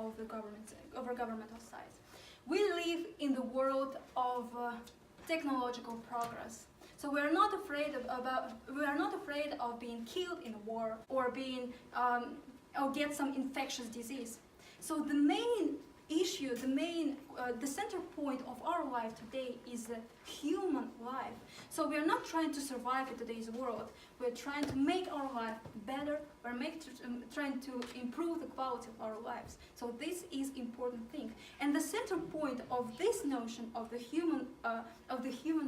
of the governmental side. We live in the world of technological progress. So we are not afraid of being killed in a war or being or get some infectious disease. So the main issue, the center point of our life today is the human life. So we are not trying to survive in today's world. We're trying to make our life better. We're trying to improve the quality of our lives. So this is important thing. And the center point of this notion of the human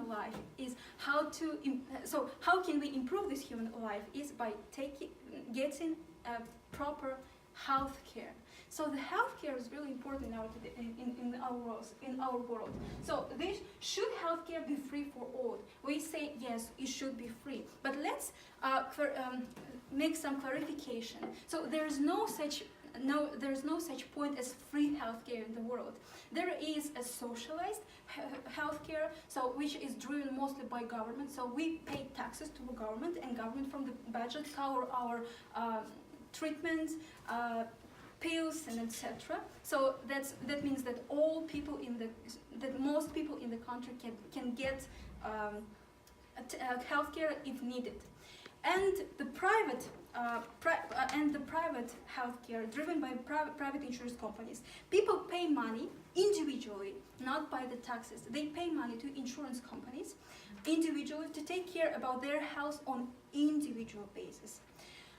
life is how can we improve this human life is by getting proper health care. So the healthcare is really important in our world. So should healthcare be free for all? We say yes, it should be free. But let's make some clarification. So there's no such point as free healthcare in the world. There is a socialized healthcare, so which is driven mostly by government. So we pay taxes to the government, and government from the budget cover our treatments, pills, and etc. So that means that most people in the country can get healthcare if needed. And the private healthcare driven by private insurance companies. People pay money individually, not by the taxes. They pay money to insurance companies individually to take care about their health on individual basis.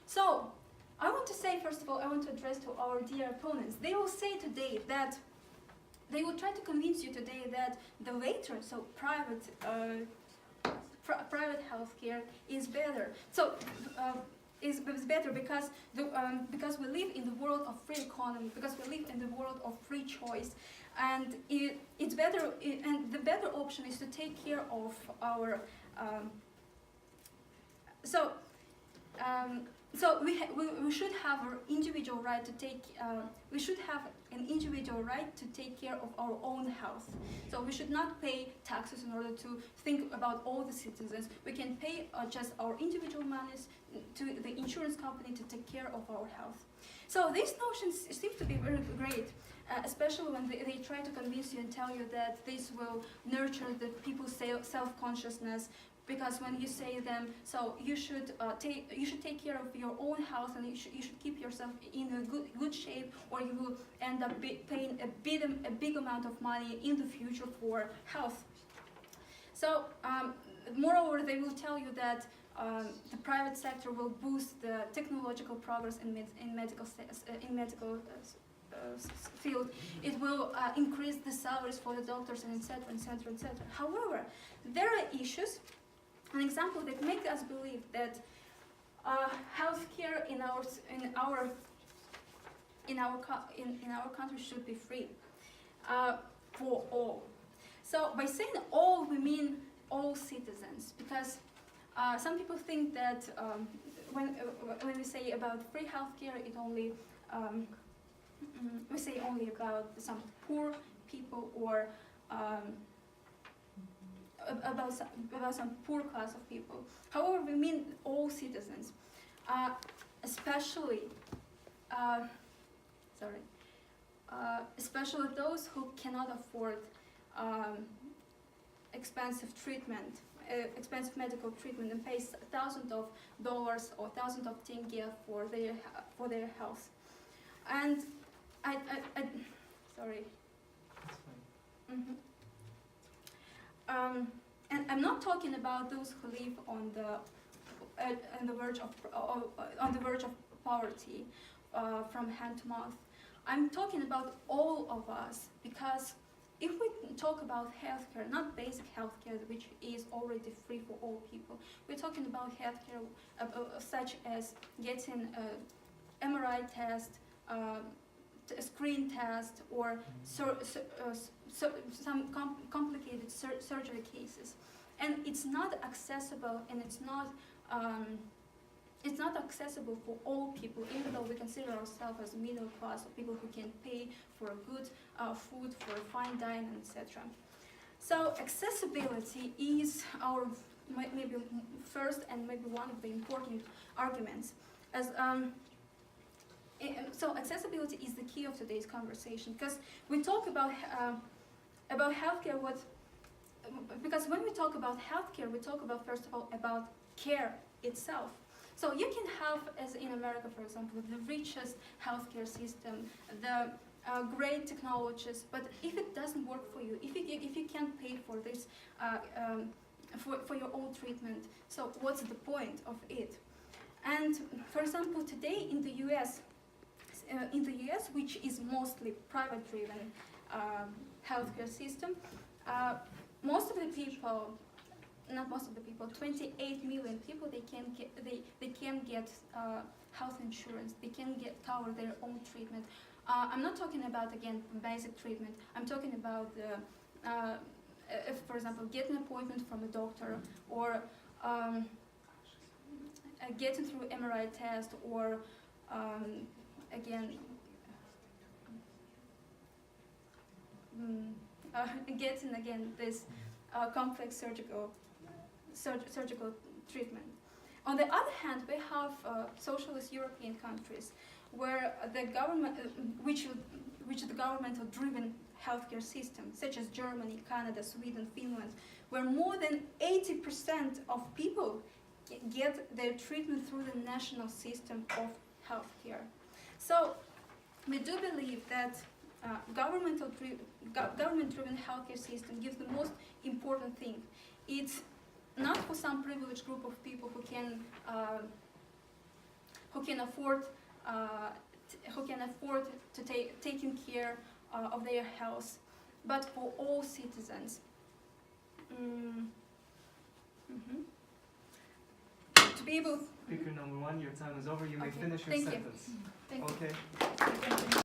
So I want to say, first of all, I want to address to our dear opponents. They will say today that they will try to convince you today that the later, so private healthcare is better. So is better because we live in the world of free economy, because we live in the world of free choice, and it's better. And the better option is to take care of our. So we should have an individual right to take. We should have an individual right to take care of our own health. So we should not pay taxes in order to think about all the citizens. We can pay just our individual monies to the insurance company to take care of our health. So these notions seem to be very great, especially when they try to convince you and tell you that this will nurture the people's self-consciousness. Because when you say them, so you should take care of your own health, and you should keep yourself in a good shape, or you will end up paying a big amount of money in the future for health. So moreover, they will tell you that the private sector will boost the technological progress in medical field. It will increase the salaries for the doctors, and etc., etc., etc. However, there are issues. An example that makes us believe that healthcare in our country should be free for all. So by saying all, we mean all citizens, because some people think that when we say about free healthcare, it only we say only about some poor people or about some poor class of people. However, we mean all citizens, especially those who cannot afford expensive medical treatment, and pay thousands of dollars or thousands of tenge for their health. And sorry. Mm-hmm. And I'm not talking about those who live on the verge of poverty, from hand to mouth. I'm talking about all of us, because if we talk about healthcare, not basic healthcare, which is already free for all people, we're talking about healthcare such as getting an MRI test, a screen test, or some complicated surgery cases, and it's not accessible, and it's not accessible for all people, even though we consider ourselves as middle class, or people who can pay for good food, for fine dining, etc. So accessibility is our maybe first and maybe one of the important arguments, as So accessibility is the key of today's conversation, because we talk about healthcare. Because when we talk about healthcare, we talk about, first of all, about care itself. So you can have, as in America, for example, the richest healthcare system, the great technologies, but if it doesn't work for you, if you can't pay for this, for your own treatment, so what's the point of it? And for example, today in the U.S., which is mostly private-driven healthcare system, most of the people, not most of the people, 28 million people, they can get health insurance. They can cover their own treatment. I'm not talking about, again, basic treatment. I'm talking about if, for example, get an appointment from a doctor, or getting through MRI test, or getting this complex surgical treatment. On the other hand, we have socialist European countries where the government, which the governmental-driven healthcare system, such as Germany, Canada, Sweden, Finland, where more than 80% of people get their treatment through the national system of healthcare. So we do believe that government-driven healthcare system gives the most important thing. It's not for some privileged group of people who can afford to taking care of their health, but for all citizens. To be able. Speaker number one, your time is over. You may Okay. finish your Thank sentence. You. Thank okay. You.